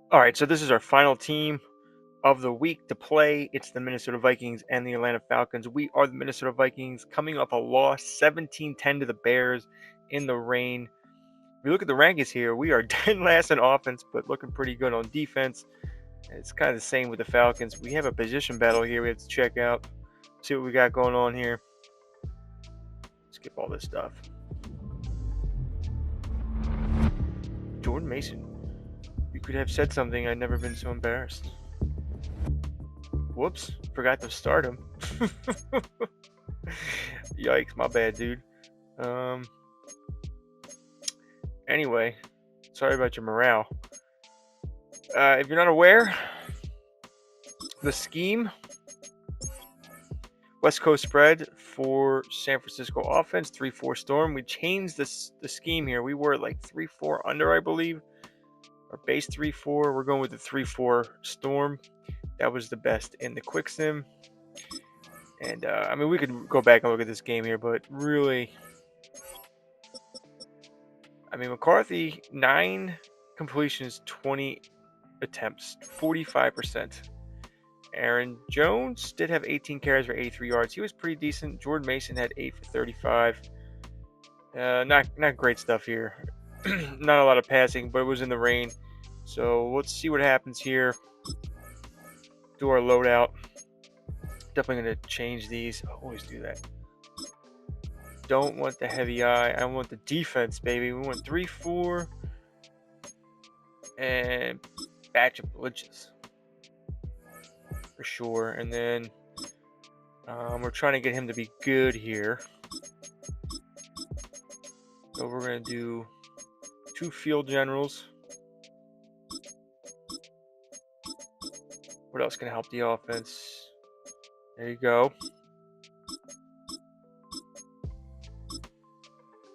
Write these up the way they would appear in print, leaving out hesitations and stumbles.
All right, so this is our final team of the week to play. It's the Minnesota Vikings and the Atlanta Falcons. We are the Minnesota Vikings coming off a loss 17-10 to the Bears in the rain. If you look at the rankings here, we are dead last in offense, but looking pretty good on defense. It's kind of the same with the Falcons. We have a position battle here we have to check out, see what we got going on here. Skip all this stuff. Jordan Mason. You could have said something. I'd never been so embarrassed. Whoops, forgot to start him. Yikes, my bad, dude. Anyway, sorry about your morale. If you're not aware, the scheme, West Coast spread for San Francisco offense, 3-4 storm. We changed the scheme here. We were like 3-4 under, I believe. Our base 3-4. We're going with the 3-4 storm. That was the best in the quick sim. And I mean, we could go back and look at this game here, but really, I mean, McCarthy, 9 completions, 20 attempts, 45%. Aaron Jones did have 18 carries for 83 yards. He was pretty decent. Jordan Mason had 8 for 35. Not great stuff here. Not a lot of passing, but it was in the rain. So let's see what happens here. Do our loadout. Definitely going to change these. I always do that. Don't want the heavy eye. I want the defense, baby. We want 3-4 and batch of glitches for sure. And then we're trying to get him to be good here. So we're going to do 2 field generals. What else can help the offense? There you go.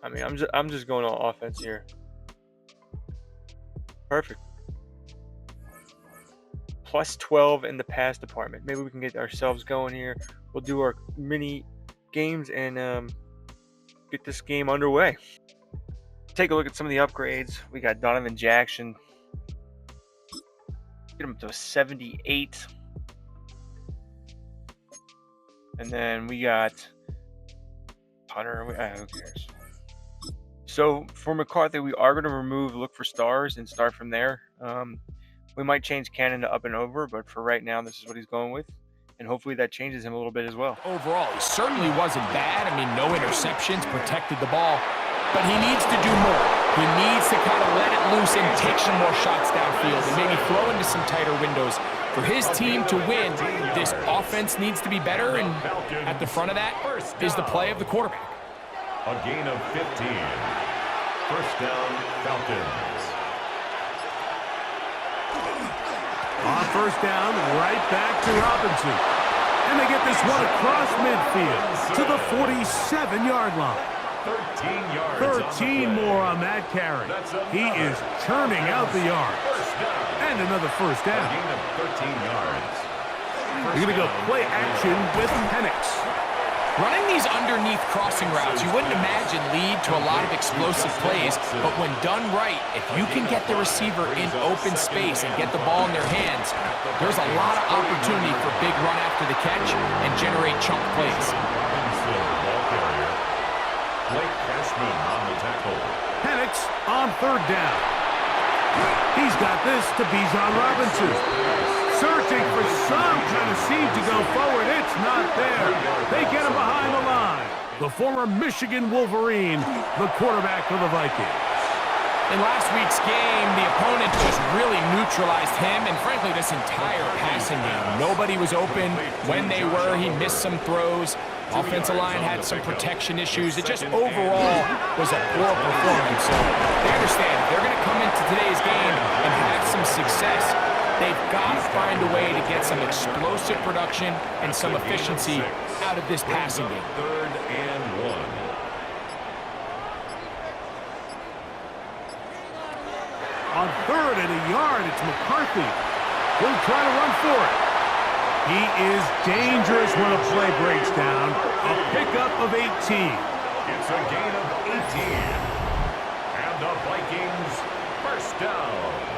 I mean, I'm just going on offense here. Perfect. Plus 12 in the pass department. Maybe we can get ourselves going here. We'll do our mini games and get this game underway. Take a look at some of the upgrades. We got Donovan Jackson. Get him to a 78. And then we got Hunter. Who cares? So for McCarthy, we are going to look for stars and start from there. We might change Cannon to up and over, but for right now, this is what he's going with. And hopefully that changes him a little bit as well. Overall, he certainly wasn't bad. I mean, no interceptions, protected the ball. But he needs to do more. He needs to kind of let it loose and take some more shots downfield and maybe throw into some tighter windows. For his team to win, this offense needs to be better, and at the front of that is the play of the quarterback. A gain of 15. First down, Falcons. On first down, right back to Robinson. And they get this one across midfield to the 47-yard line. 13 yards. 13 more on that carry. He is churning out the yards. And another first down. A gain of 13 yards. You're going to go play action with Penix. Running these underneath crossing routes, you wouldn't imagine lead to a lot of explosive plays, but when done right, if you can get the receiver in open space and get the ball in their hands, there's a lot of opportunity for big run after the catch and generate chunk plays. Blake Cashman on the tackle. Penix on third down. He's got this to Bijan Robinson. Searching for some kind of seed to go forward. It's not there. They get him behind the line. The former Michigan Wolverine, the quarterback for the Vikings. In last week's game, the opponent just really neutralized him and, frankly, this entire passing game. Nobody was open. When they were, he missed some throws. Offensive line had some protection issues. It just overall was a poor performance. So they understand if they're going to come into today's game and have some success, they've got to find a way to get some explosive production and some efficiency out of this passing game. 3rd and 1. On 3rd and a yard, it's McCarthy. He'll try to run for it. He is dangerous when a play breaks down. A pickup of 18. It's a gain of 18. And the Vikings first down.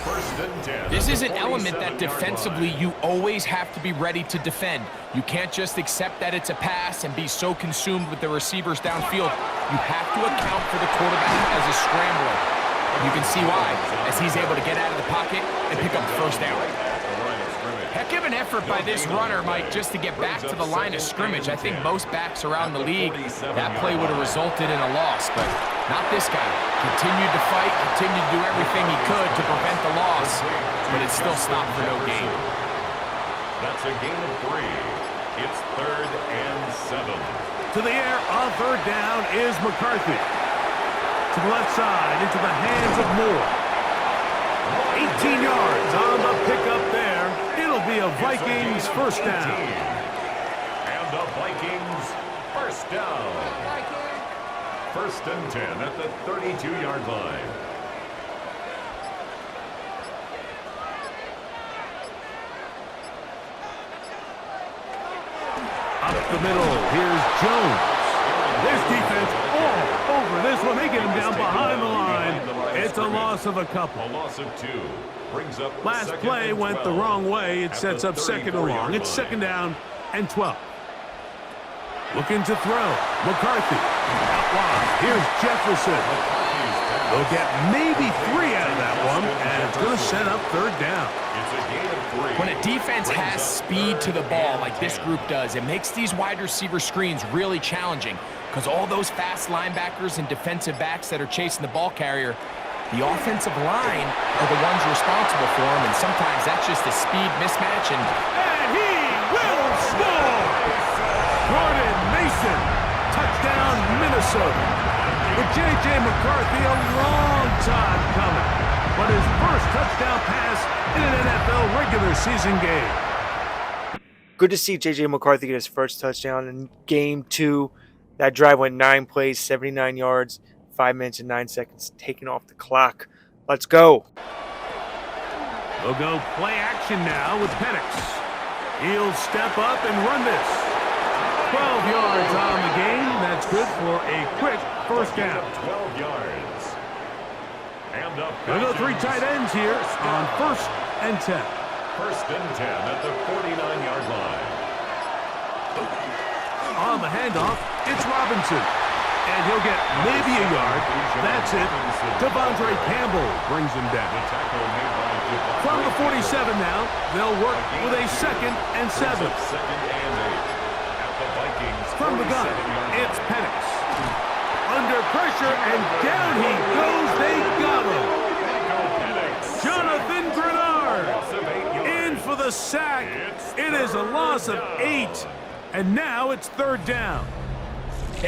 First and 10. This is an element that defensively you always have to be ready to defend. You can't just accept that it's a pass and be so consumed with the receivers downfield. You have to account for the quarterback as a scrambler. You can see why, as he's able to get out of the pocket and pick up the first down. Heck of an effort by this runner, Mike, just to get back to the line of scrimmage. I think most backs around the league, that play would have resulted in a loss, but not this guy. Continued to fight, continued to do everything he could to prevent the loss, but it still stopped for no gain. That's a gain of 3. It's 3rd and 7. To the air on third down is McCarthy. To the left side, into the hands of Moore. 18 yards on the pickup there. It'll be a Vikings first down. And the Vikings first down. First and 10 at the 32-yard line. Up the middle, here's Jones. This defense all over this one. They get him down behind the line. It's a loss of a couple. A loss of 2. Brings up Last play went the wrong way. It sets up second and long. It's second down and 12. Looking to throw. McCarthy. Out wide. Here's Jefferson. They'll get maybe 3 out of that one, and it's going to set up third down. It's a gain of 3. When a defense has speed to the ball like this group does, it makes these wide receiver screens really challenging because all those fast linebackers and defensive backs that are chasing the ball carrier, the offensive line are the ones responsible for them, and sometimes that's just a speed mismatch. And he will score! Jordan Mason, touchdown Minnesota. With J.J. McCarthy, a long time coming, but his first touchdown pass in an NFL regular season game. Good to see J.J. McCarthy get his first touchdown in game 2. That drive went 9 plays, 79 yards, 5 minutes and 9 seconds taken off the clock. Let's go. They'll go play action now with Penix. He'll step up and run this. 12 yards on the game. That's good for a quick first down. 12 yards. And up. They'll go 3 tight ends here on first and 10. First and 10 at the 49-yard line. On the handoff, it's Robinson. And he'll get maybe a yard. That's it. Devondre Campbell brings him down. From the 47 now, they'll work with a second and 7. From the gun, it's Penix. Under pressure, and down he goes. They got him. Jonathan Grenard in for the sack. It is a loss of 8. And now it's third down.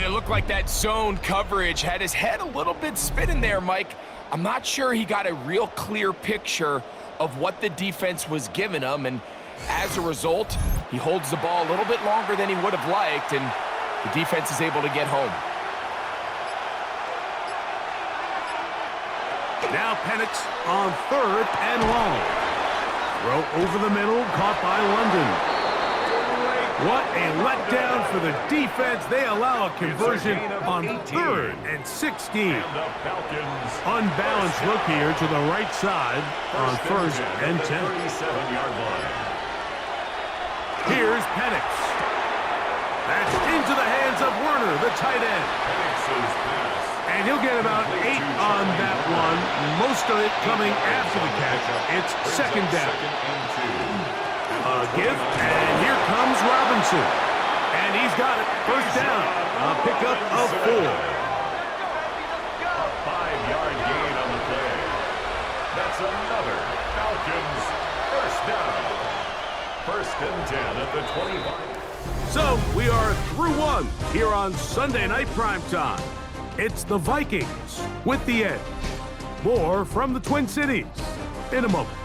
it looked like that zone coverage had his head a little bit spinning there, Mike. I'm not sure he got a real clear picture of what the defense was giving him, and as a result, he holds the ball a little bit longer than he would have liked, and the defense is able to get home. Now Penix on third and long. Throw over the middle, caught by London. What a letdown for the defense. They allow a conversion on third and 16. Unbalanced look here to the right side on first and 10. Here's Penix. That's into the hands of Werner, the tight end. And he'll get about 8 on that one, most of it coming after the catch. It's second down. A give, and here comes Robinson. And he's got it. First down. A pickup of 4. A 5-yard gain on the play. That's another Falcons first down. First and 10 at the 25. So we are through one here on Sunday Night Primetime. It's the Vikings with the edge. More from the Twin Cities in a moment.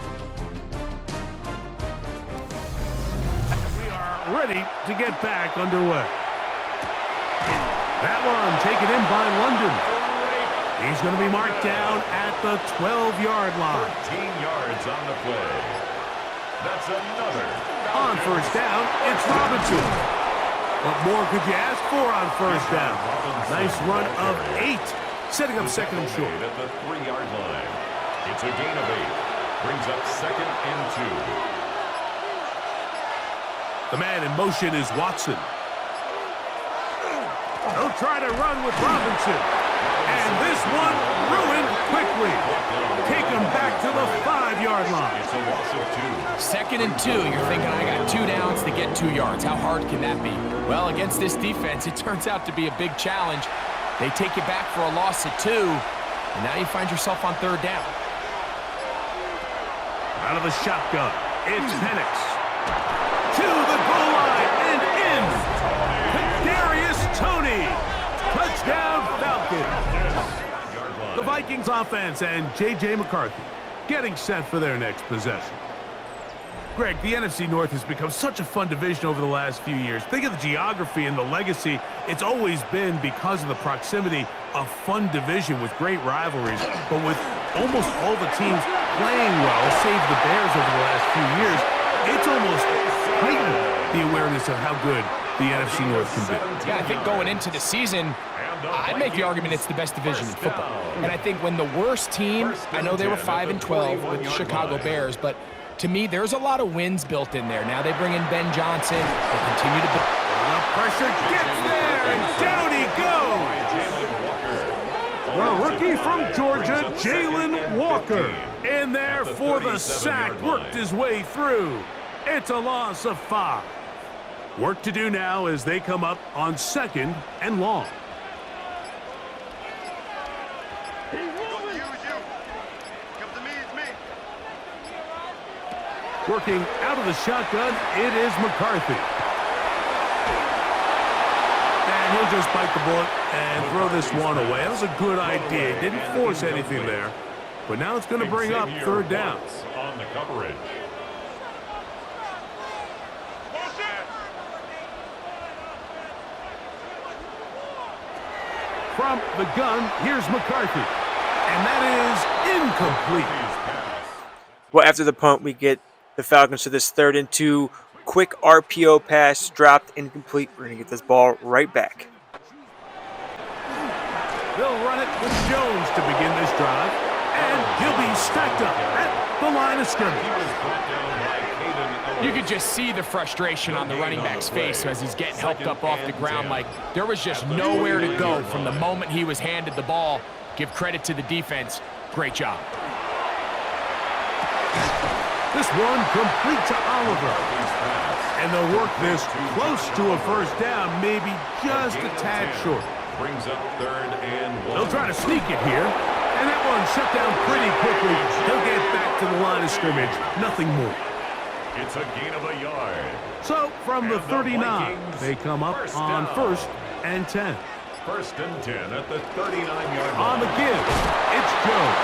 We are ready to get back underway. That one taken in by London. He's going to be marked down at the 12-yard line. 13 yards on the play. That's another. On first down, it's Robinson. What more could you ask for on first down? Nice run of 8, setting up second and short. At the 3-yard line. It's a gain of 8. second and 2. The man in motion is Watson. They'll try to run with Robinson. And this one ruined quickly. Take him back to the 5-yard line. It's a loss of 2. Second and 2. You're thinking, I got 2 downs to get 2 yards. How hard can that be? Well, against this defense, it turns out to be a big challenge. They take you back for a loss of 2, and now you find yourself on 3rd down. Out of the shotgun, it's Penix. To the goal line and in. Kadarius Toney. Touchdown Falcons. The Vikings offense and J.J. McCarthy getting set for their next possession. Greg, the NFC North has become such a fun division over the last few years. Think of the geography and the legacy. It's always been, because of the proximity, a fun division with great rivalries. But with almost all the teams playing well, save the Bears over the last few years, it's almost heightened the awareness of how good the NFC North can be. Yeah, I think going into the season, I'd make the argument it's the best division in football. And I think when the worst team, I know they were 5-12 with the Chicago Bears, but to me, there's a lot of wins built in there. Now they bring in Ben Johnson. They continue to build. The pressure gets there, and down he goes. The rookie from Georgia, Jalen Walker, in there for the sack, worked his way through. It's a loss of 5. Work to do now as they come up on 2nd and long. Working out of the shotgun, it is McCarthy. And he'll just bite the bullet and throw this one away. That was a good idea. Didn't force anything there. But now it's going to bring up 3rd down. On the coverage. From the gun, here's McCarthy. And that is incomplete. Well, after the punt, we get the Falcons to this 3rd and 2. Quick RPO pass, dropped, incomplete. We're going to get this ball right back. They'll run it with Jones to begin this drive. And he'll be stacked up at the line of scrimmage. You could just see the frustration on the running back's face as he's getting helped up off the ground. Like, there was just nowhere to go from the moment he was handed the ball. Give credit to the defense. Great job. This one complete to Oliver. And they'll work this close to a 1st down, maybe just a tad short. Brings up 3rd and 1. They'll try to sneak it here. And that one shut down pretty quickly. They'll get back to the line of scrimmage. Nothing more. It's a gain of a yard. So, from the 39, they come up on 1st and 10. 1st and 10 at the 39-yard line. On the give, it's Jones.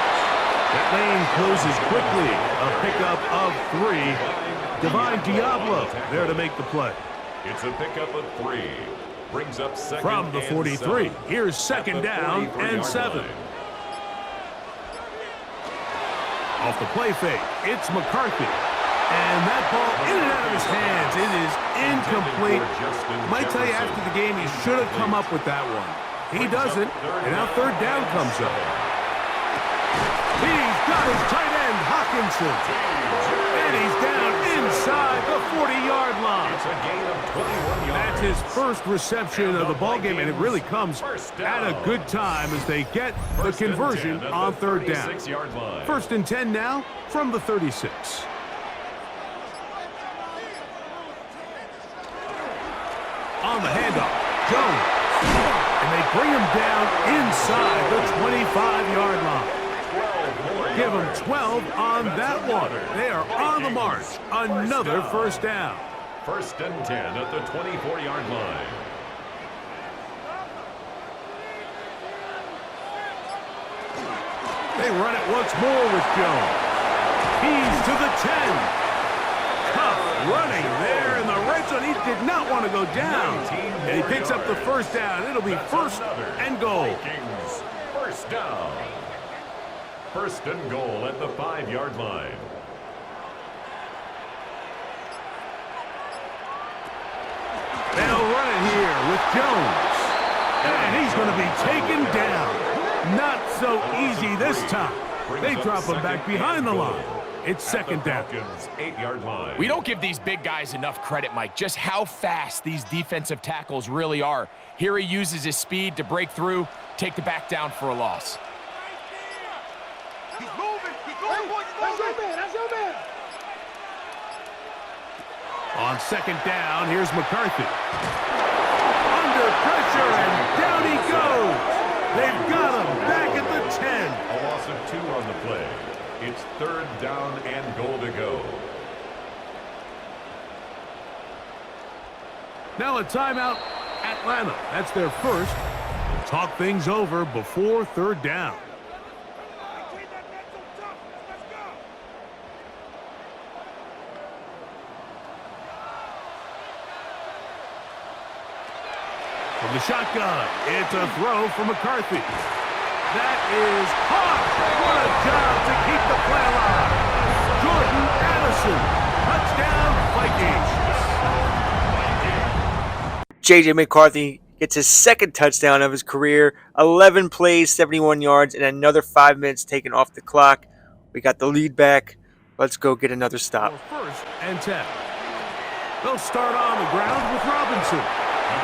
That lane closes quickly. A pickup of 3. Divine Diablo there to make the play. It's a pickup of 3. Brings up 2nd from the 43. Here's 2nd down and 7. Line. Off the play fake, it's McCarthy. And that ball in and out of his hands. It is incomplete. Might tell you after the game he should have come up with that one. He doesn't, and now 3rd down comes up. He's got his tight end, Hawkinson. And he's down inside the 40-yard line. It's a gain of 21 yards. That's his first reception of the ballgame, and it really comes at a good time as they get the conversion on 3rd down. 1st and 10 now from the 36. On the handoff, Jones. And they bring him down inside the 25-yard line. Give him 12 on that one. They are on the march. Another 1st down. 1st and 10 at the 24-yard line. They run it once more with Jones. He's to the 10. Tough running there in the red zone. He did not want to go down. And he picks up the 1st down. It'll be 1st and goal. Vikings, 1st down. 1st and goal at the 5-yard line. They'll run it here with Jones. And he's going to be taken down. Not so easy this time. They drop him back behind the line. It's second down. Falcons' 8-yard line. We don't give these big guys enough credit, Mike, just how fast these defensive tackles really are. Here he uses his speed to break through, take the back down for a loss. He's moving. He's moving. That's your man. That's your man. On second down, here's McCarthy. Under pressure, and down he goes. They've got him back at the 10. A loss of 2 on the play. It's 3rd down and goal to go. Now a timeout, Atlanta. That's their first. We'll talk things over before 3rd down. From the shotgun, it's a throw for McCarthy. That is caught. What a job to keep the play alive. Jordan Addison, touchdown Vikings. J.J. McCarthy gets his second touchdown of his career. 11 plays, 71 yards, and another 5 minutes taken off the clock. We got the lead back. Let's go get another stop. First and 10. They'll start on the ground with Robinson.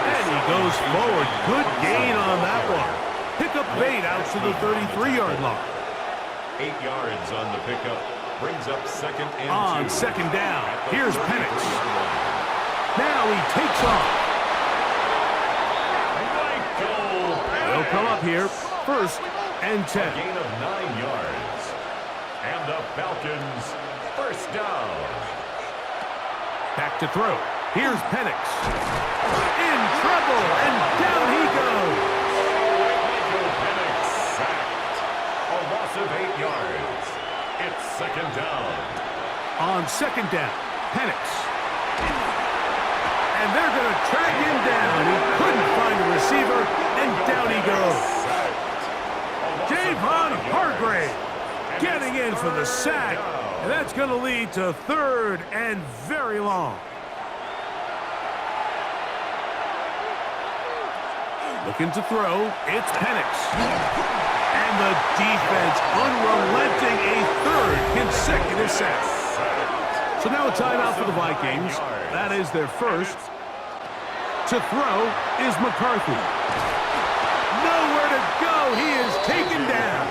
And he goes forward. Good gain on that one. Pick up bait out to the 33-yard line. 8 yards on the pickup. Brings up 2nd and 2. On second down, here's Penix. Now he takes off. They'll come up here. 1st and 10. A gain of 9 yards. And the Falcons, 1st down. Back to throw. Here's Penix. In trouble, and down he goes. Penix sacked. A loss of 8 yards. It's 2nd down. On second down, Penix. And they're going to track him down. He couldn't find a receiver, and down he goes. Javon Hargrave getting in for the sack. And that's going to lead to 3rd and very long. Looking to throw, it's Penix. And the defense unrelenting, a 3rd consecutive sack. So now a timeout for the Vikings. That is their first. To throw is McCarthy. Nowhere to go. He is taken down.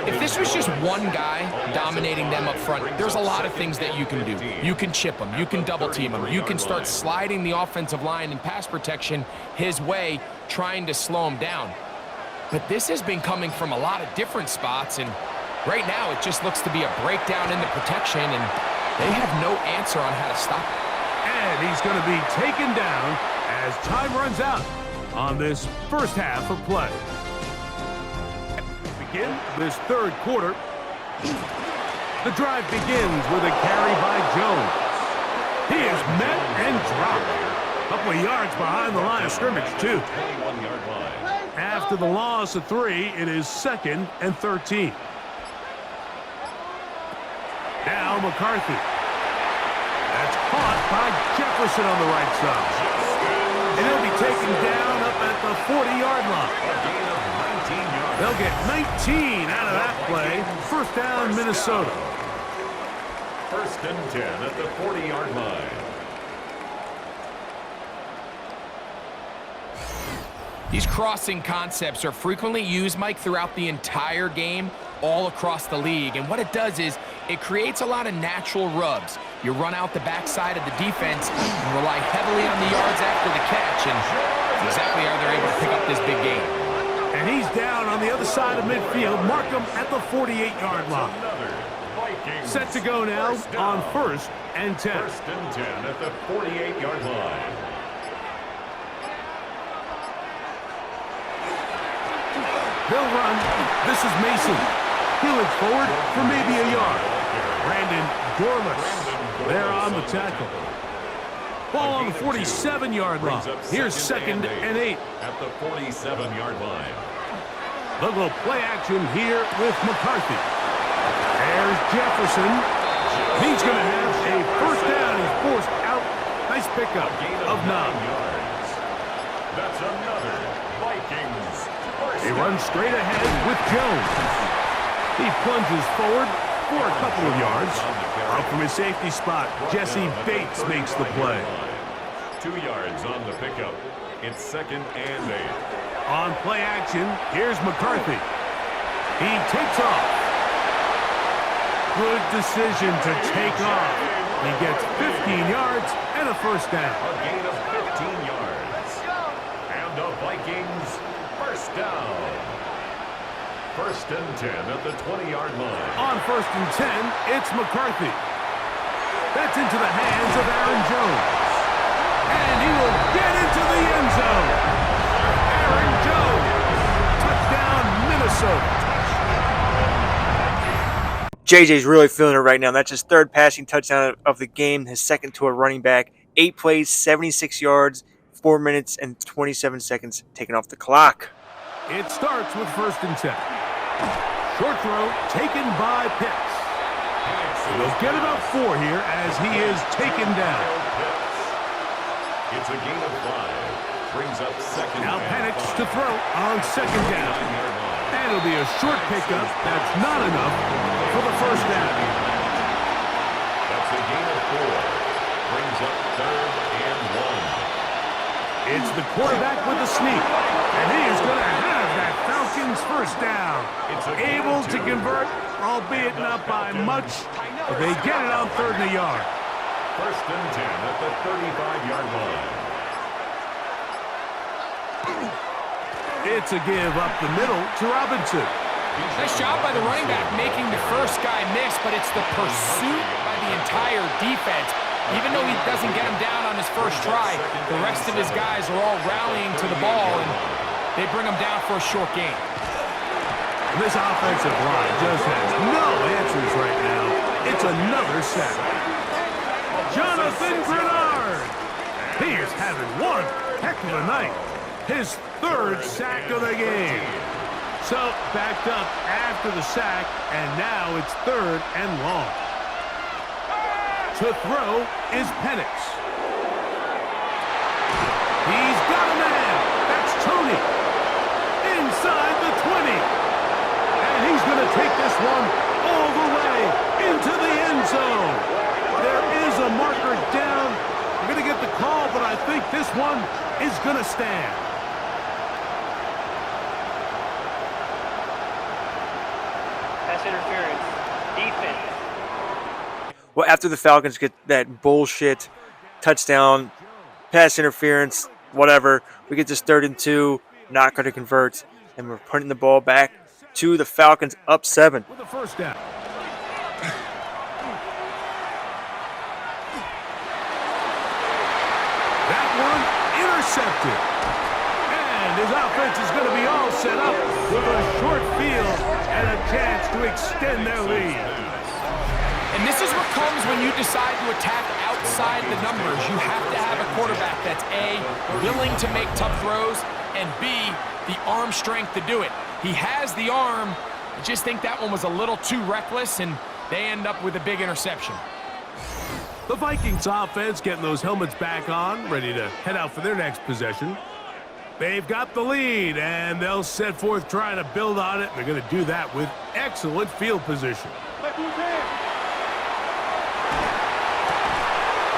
If this was just one guy dominating them up front, there's a lot of things that you can do. You can chip him. You can double team him. You can start sliding the offensive line and pass protection his way, trying to slow him down. But this has been coming from a lot of different spots, and right now it just looks to be a breakdown in the protection, and they have no answer on how to stop it. And he's going to be taken down as time runs out on this first half of play. Begin this 3rd quarter. The drive begins with a carry by Jones. He is met and dropped. A couple of yards behind the line of scrimmage, too. 21-yard line. After the loss of 3, it is 2nd and 13. Now McCarthy. That's caught by Jefferson on the right side. And he'll be taken down up at the 40-yard line. A gain of 19 yards. They'll get 19 out of that play. 1st down, Minnesota. 1st and 10 at the 40-yard line. These crossing concepts are frequently used, Mike, throughout the entire game, all across the league. And what it does is it creates a lot of natural rubs. You run out the backside of the defense and rely heavily on the yards after the catch, and that's exactly how they're able to pick up this big game. And he's down on the other side of midfield. Mark him at the 48-yard line. Set to go now on 1st and 10. 1st and 10 at the 48-yard line. They'll run. This is Mason. He looks forward for maybe a yard. Brandon Dorless there on the tackle. Ball on the 47-yard line. Here's 2nd and 8. At the 47-yard line. They'll go play action here with McCarthy. There's Jefferson. He's going to have a 1st down. He's forced out. Nice pickup of 9 yards. That's another Vikings. He runs straight ahead with Jones. He plunges forward, for a couple of yards. Up from his safety spot, Jesse Bates makes the play. 2 yards on the pickup. It's 2nd and 8. On play action, here's McCarthy. He takes off. Good decision to take off. He gets 15 yards and a first down. A gain of 15 yards. And the Vikings first down. 1st and 10 at the 20-yard line. On 1st and 10, it's McCarthy. That's into the hands of Aaron Jones. And he will get into the end zone. Aaron Jones. Touchdown, Minnesota. JJ's really feeling it right now. That's his 3rd passing touchdown of the game, his 2nd to a running back. 8 plays, 76 yards, 4 minutes and 27 seconds taken off the clock. It starts with 1st and 10. Short throw taken by Pitts. He'll get about 4 here as he is taken down. It's a gain of 5. Brings up 2nd. Now Penix to throw on 2nd down. And it'll be a short pickup. That's not enough for the first down. That's a gain of 4. Brings up 3rd and 1. It's the quarterback with the sneak. And he is going to have that Falcons first down. Able to convert, albeit not by much. But they get it on 3rd and a yard. 1st and 10 at the 35-yard line. It's a give up the middle to Robinson. Nice job by the running back making the first guy miss, but it's the pursuit by the entire defense. Even though he doesn't get him down on his first try, the rest of his guys are all rallying to the ball, and they bring him down for a short gain. This offensive line just has no answers right now. It's another sack. Jonathan Grenard. He is having one heck of a night. His 3rd sack of the game. So backed up after the sack, and now it's 3rd and long. To throw is Penix. He's got a man. That's Tony. Inside the 20. And he's going to take this one all the way into the end zone. There is a marker down. I'm going to get the call, but I think this one is going to stand. Pass interference. Defense. Well, after the Falcons get that bullshit touchdown, pass interference, whatever, we get this 3rd and 2, not going to convert, and we're putting the ball back to the Falcons up 7. With the first down. That one intercepted. And his offense is going to be all set up with a short field and a chance to extend their lead. And this is what comes when you decide to attack outside the numbers. You have to have a quarterback that's A, willing to make tough throws, and B, the arm strength to do it. He has the arm. I just think that one was a little too reckless, and they end up with a big interception. The Vikings offense getting those helmets back on, ready to head out for their next possession. They've got the lead, and they'll set forth trying to build on it. They're going to do that with excellent field position.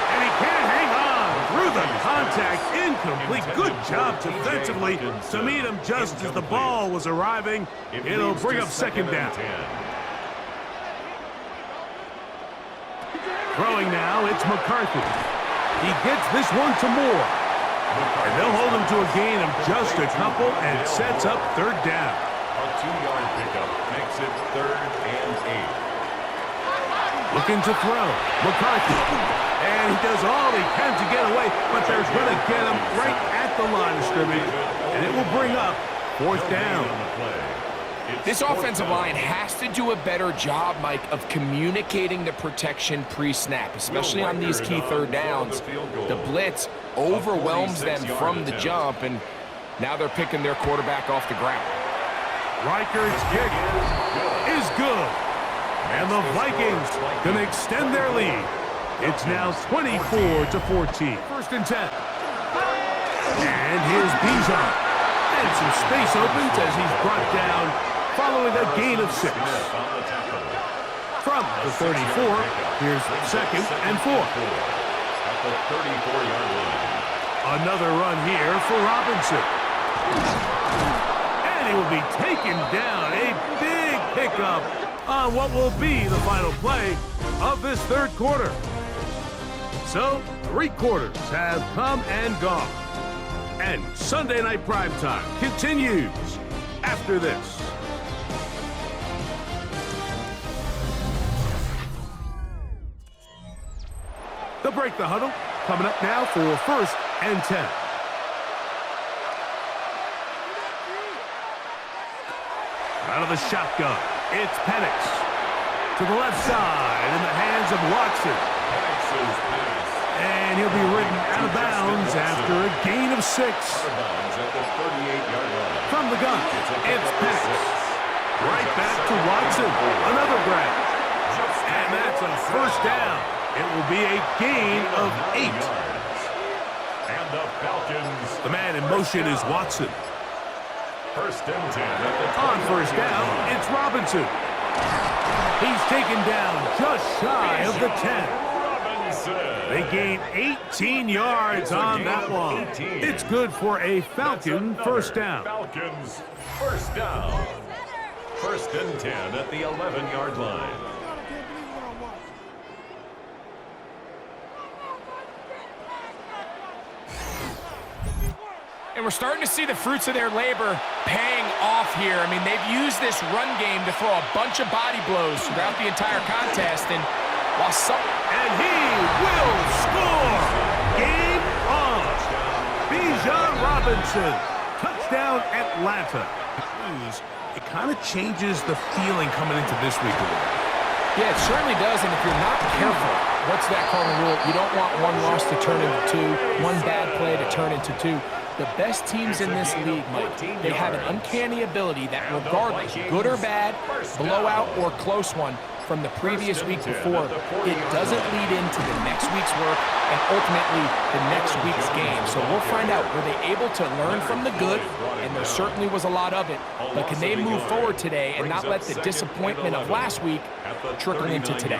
And he can't hang on through the contact. Incomplete. Good job defensively to meet him just as the ball was arriving. It'll bring up 2nd down. Throwing now, it's McCarthy. He gets this one to Moore. And they'll hold him to a gain of just a couple and sets up 3rd down. A 2-yard pickup makes it 3rd and 8. Looking to throw. McCarthy. And he does all he can to get away, but they're going to get him right at the line of scrimmage. And it will bring up 4th down. This offensive line has to do a better job, Mike, of communicating the protection pre-snap, especially on these key 3rd downs. The blitz overwhelms them from the jump, and now they're picking their quarterback off the ground. Riker's kick is good. And the Vikings going to extend their lead. It's now 24-14. 1st and 10. And here's Bijan. And some space opens as he's brought down following a gain of 6. From the 34, here's 2nd and 4. At the 34-yard line. Another run here for Robinson. And he will be taken down. A big pickup on what will be the final play of this third quarter. So, 3 quarters have come and gone. And Sunday Night Primetime continues after this. They'll break the huddle. Coming up now for 1st and 10. Out of the shotgun, it's Penix. To the left side in the hands of Watson. And he'll be ridden out of bounds after a gain of 6. From the gun, it's Penix. Right back to Watson. Another grab. And that's a 1st down. It will be a gain of 8. And the Falcons. The man in motion is Watson. 1st and 10 at the On 1st down, it's Robinson. He's taken down just shy of the 10. They gain 18 yards on that one. It's good for a Falcon 1st down. Falcons 1st down. 1st and 10 at the 11-yard line. And we're starting to see the fruits of their labor paying off here. I mean, they've used this run game to throw a bunch of body blows throughout the entire contest. And while some... And he will score! Game on! Bijan Robinson. Touchdown, Atlanta. It kind of changes the feeling coming into this week a little. Yeah, it certainly does. And if you're not careful, what's that called in the rule? You don't want one loss to turn into 2, one bad play to turn into 2. The best teams in this league, Mike, they have an uncanny ability that regardless, good or bad, blowout or close one from the previous week before, it doesn't lead into the next week's work and ultimately the next week's game. So we'll find out, were they able to learn from the good? And there certainly was a lot of it. But can they move forward today and not let the disappointment of last week trickle into today?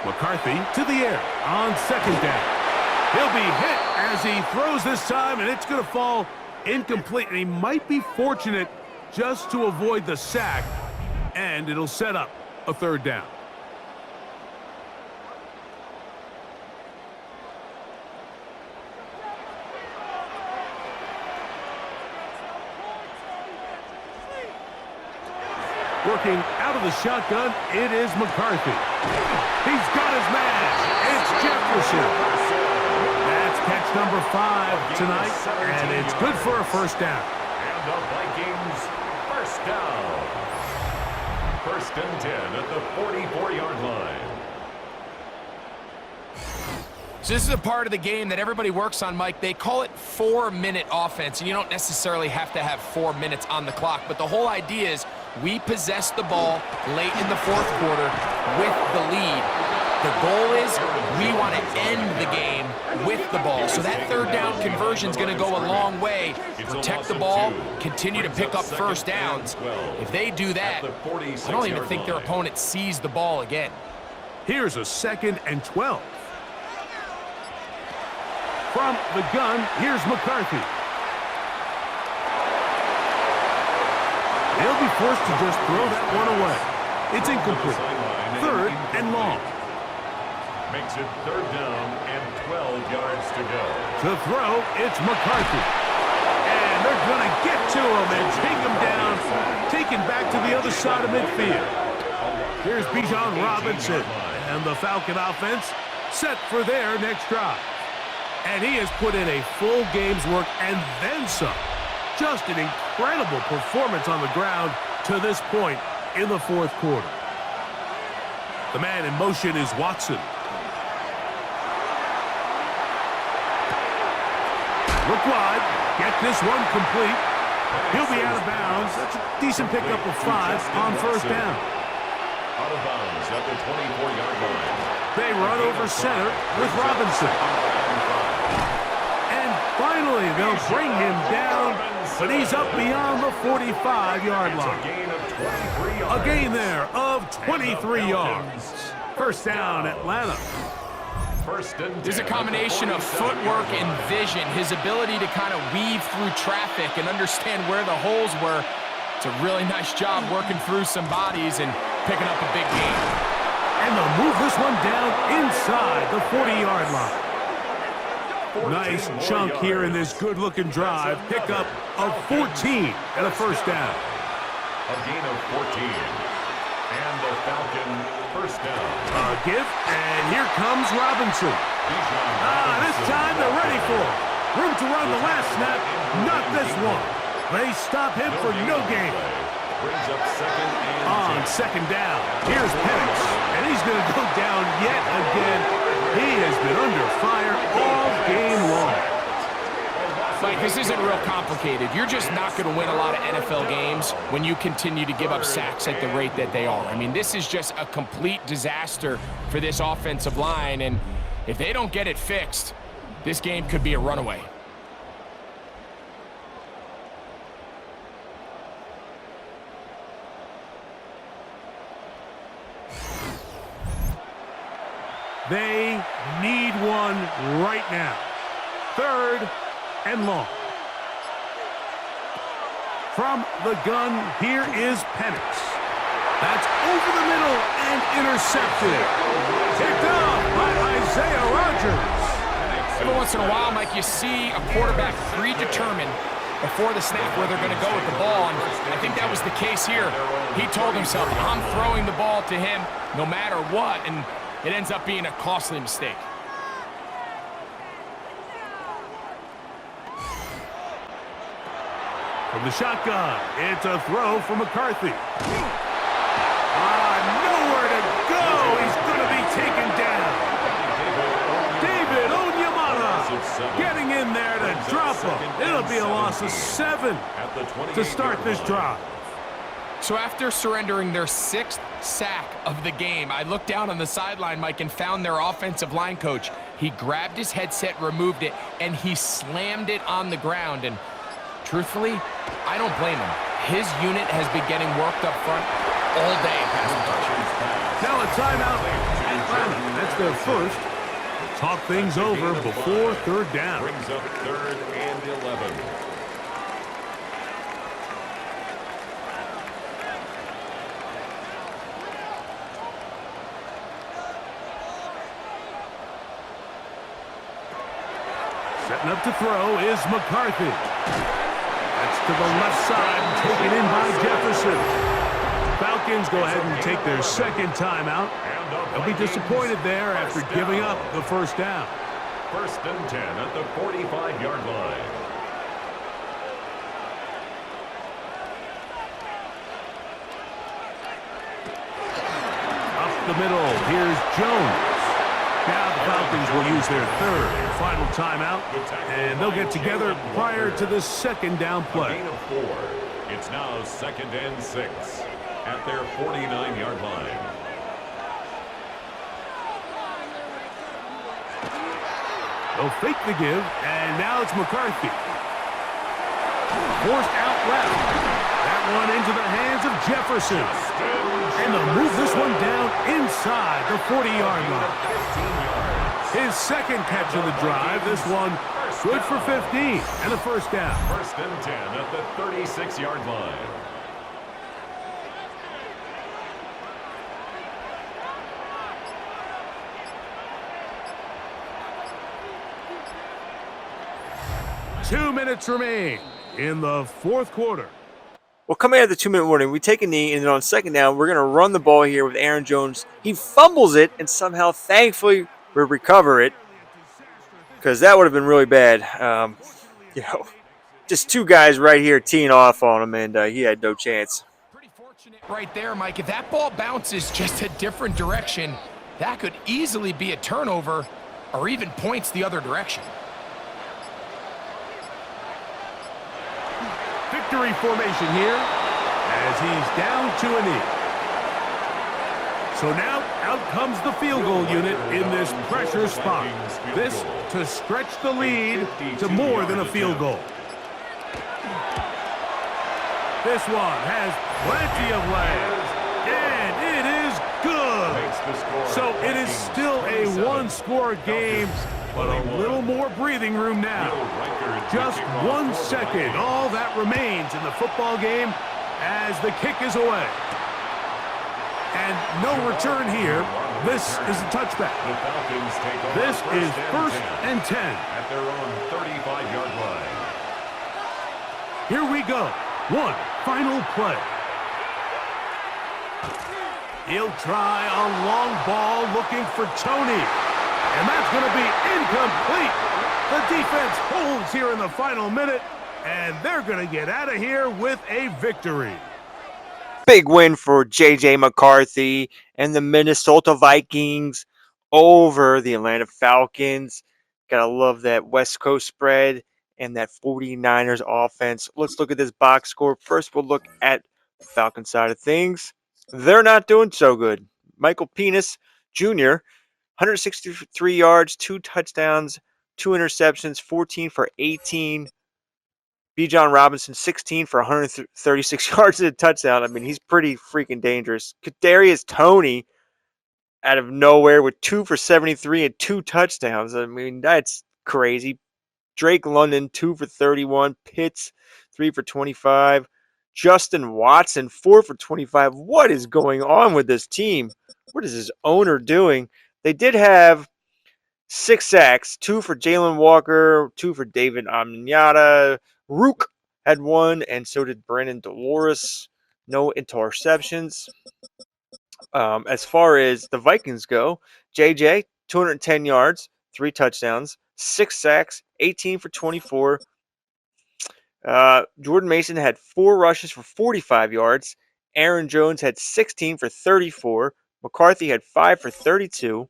McCarthy to the air on 2nd down. He'll be hit as he throws this time, and it's going to fall incomplete. And he might be fortunate just to avoid the sack, and it'll set up a 3rd down. Working out of the shotgun, it is McCarthy. He's got his man. It's Jefferson. That's catch number 5 tonight, and it's good for a 1st down. And the Vikings 1st down. 1st and 10 at the 44-yard line. So this is a part of the game that everybody works on, Mike. They call it 4-minute offense, and you don't necessarily have to have 4 minutes on the clock, but the whole idea is we possess the ball late in the 4th quarter with the lead. The goal is we want to end the game with the ball. So that 3rd down conversion is going to go a long way. Protect the ball, continue to pick up 1st downs. If they do that, I don't even think their opponent sees the ball again. Here's a 2nd and 12. From the gun, here's McCarthy. They'll be forced to just throw that one away. It's incomplete. 3rd and long. Makes it 3rd down and 12 yards to go. To throw, it's McCarthy. And they're going to get to him and take him down, taken back to the other side of midfield. Here's Bijan Robinson, and the Falcon offense set for their next drive. And he has put in a full game's work and then some. Just an incredible performance on the ground to this point in the 4th quarter. The man in motion is Watson. Look wide. Get this one complete. He'll be out of bounds. That's a decent pickup of 5 on 1st down. Out of bounds at the 24-yard line. They run over center with Robinson. And finally, they'll bring him down but he's up beyond the 45-yard line. A gain there of 23 yards. First down, Atlanta. There's a combination of footwork and vision, his ability to kind of weave through traffic and understand where the holes were. It's a really nice job working through some bodies and picking up a big gain. And they'll move this one down inside the 40-yard line. Nice chunk here in this good-looking drive. Pickup of 14 and a first down. A gain of 14. And the Falcon first down. A give, and here comes Robinson. This time they're ready for it. Room to run the last snap, not this one. They stop him for no gain. Brings up On second down, here's Penix, and he's going to go down yet again. He has been under fire all game long. Mike, this isn't real complicated. You're just not going to win a lot of NFL games when you continue to give up sacks at the rate that they are. I mean, this is just a complete disaster for this offensive line, and if they don't get it fixed, this game could be a runaway. They need one right now. Third and long. From the gun, here is Penix. That's over the middle and intercepted. Picked up by Isaiah Rodgers. Every once in a while, Mike, you see a quarterback predetermined before the snap where they're going to go with the ball, and I think that was the case here. He told himself, I'm throwing the ball to him no matter what, and it ends up being a costly mistake. From the shotgun, it's a throw from McCarthy. Nowhere to go. He's going to be taken down. David Onyemata getting in there to drop him. It'll be a loss of 7 to start this drive. So after surrendering their 6th sack of the game, I looked down on the sideline, Mike, and found their offensive line coach. He grabbed his headset, removed it, and he slammed it on the ground. And truthfully, I don't blame him. His unit has been getting worked up front all day in pass protection. Now a timeout. Atlanta, that's their first. Talk things over before third down. Brings up 3rd and 11. Setting up to throw is McCarthy. That's to the left side, taken in by Jefferson. Falcons go ahead and take their second timeout. They'll be disappointed there after giving up the first down. 1st and 10 at the 45-yard line. Up the middle, here's Jones. Now the Falcons will use their third and final timeout, and they'll get together prior to the second down play. Gain of 4. It's now 2nd and 6 at their 49-yard line. They'll fake the give, and now it's McCarthy. Forced out left. That one into the hands of Jefferson. And they'll move this one down inside the 40-yard line. His second catch of the drive. This one good for 15 and a first down. 1st and 10 at the 36-yard line. Two minutes remain in the fourth quarter. Well, coming out of the 2-minute warning, we take a knee, and then on second down, we're going to run the ball here with Aaron Jones. He fumbles it, and somehow, thankfully, we recover it, because that would have been really bad. Just two guys right here teeing off on him, and he had no chance. Pretty fortunate right there, Mike. If that ball bounces just a different direction, that could easily be a turnover or even points the other direction. Victory formation here as he's down to a knee. So now out comes the field goal unit in this pressure spot. This to stretch the lead to more than a field goal. This one has plenty of legs, and it is good. So it is still a one-score game, but a little more breathing room now. Just 1 second, all that remains in the football game as the kick is away. And no return here. This is a touchback. This is 1st and 10. At their own 35-yard line. Here we go. One final play. He'll try a long ball looking for Tony. And that's going to be incomplete. The defense holds here in the final minute, and they're going to get out of here with a victory. Big win for J.J. McCarthy and the Minnesota Vikings over the Atlanta Falcons. Gotta love that West Coast spread and that 49ers offense. Let's look at this box score. First, we'll look at the Falcons side of things. They're not doing so good. Michael Penix Jr., 163 yards, 2 touchdowns, 2 interceptions, 14 for 18. Bijan Robinson, 16 for 136 yards and a touchdown. I mean, he's pretty freaking dangerous. Kadarius Toney, out of nowhere, with 2 for 73 and 2 touchdowns. I mean, that's crazy. Drake London, 2 for 31. Pitts, 3 for 25. Justin Watson, 4 for 25. What is going on with this team? What is his owner doing? They did have 6 sacks, 2 for Jalen Walker, 2 for David Onyemata. Rook had 1, and so did Brandon Dolores. No interceptions. As far as the Vikings go, JJ, 210 yards, 3 touchdowns, 6 sacks, 18 for 24. Jordan Mason had 4 rushes for 45 yards. Aaron Jones had 16 for 34. McCarthy had 5 for 32.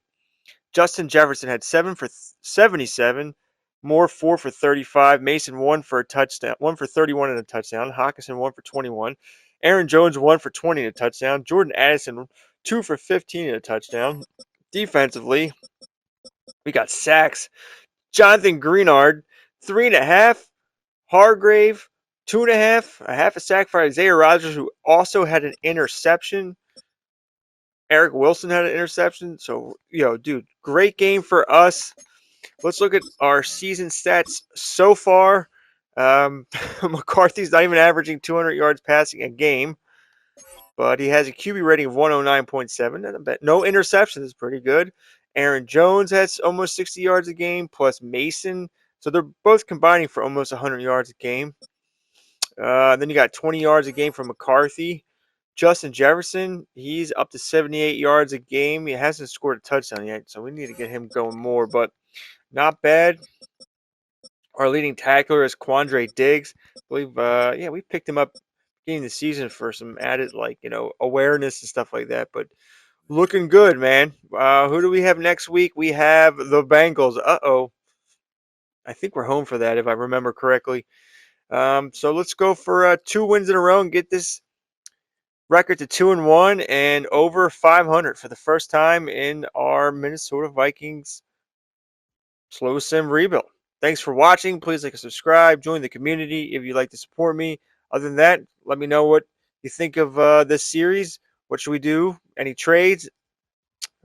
Justin Jefferson had 7 for 77. Moore 4 for 35. Mason 1 for a touchdown, 1 for 31 and a touchdown. Hockenson 1 for 21. Aaron Jones 1 for 20 and a touchdown. Jordan Addison 2 for 15 and a touchdown. Defensively, we got sacks. Jonathan Greenard 3.5. Hargrave 2.5. A half a sack for Isaiah Rodgers, who also had an interception. Eric Wilson had an interception. So, dude, great game for us. Let's look at our season stats so far. McCarthy's not even averaging 200 yards passing a game, but he has a QB rating of 109.7. No interceptions is pretty good. Aaron Jones has almost 60 yards a game, plus Mason. So they're both combining for almost 100 yards a game. Then you got 20 yards a game from McCarthy. Justin Jefferson, he's up to 78 yards a game. He hasn't scored a touchdown yet, so we need to get him going more, but not bad. Our leading tackler is Quandre Diggs. I believe, we picked him up beginning of the season for some added, awareness and stuff like that, but looking good, man. Who do we have next week? We have the Bengals. Uh-oh. I think we're home for that, if I remember correctly. So let's go for 2 wins in a row and get this record to 2-1 and over 500 for the first time in our Minnesota Vikings slow sim rebuild. Thanks for watching. Please like and subscribe. Join the community if you'd like to support me. Other than that, let me know what you think of this series. What should we do? Any trades?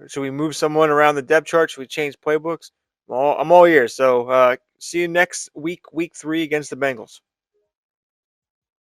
Should we move someone around the depth chart? Should we change playbooks? I'm all ears. So see you next week, week 3 against the Bengals.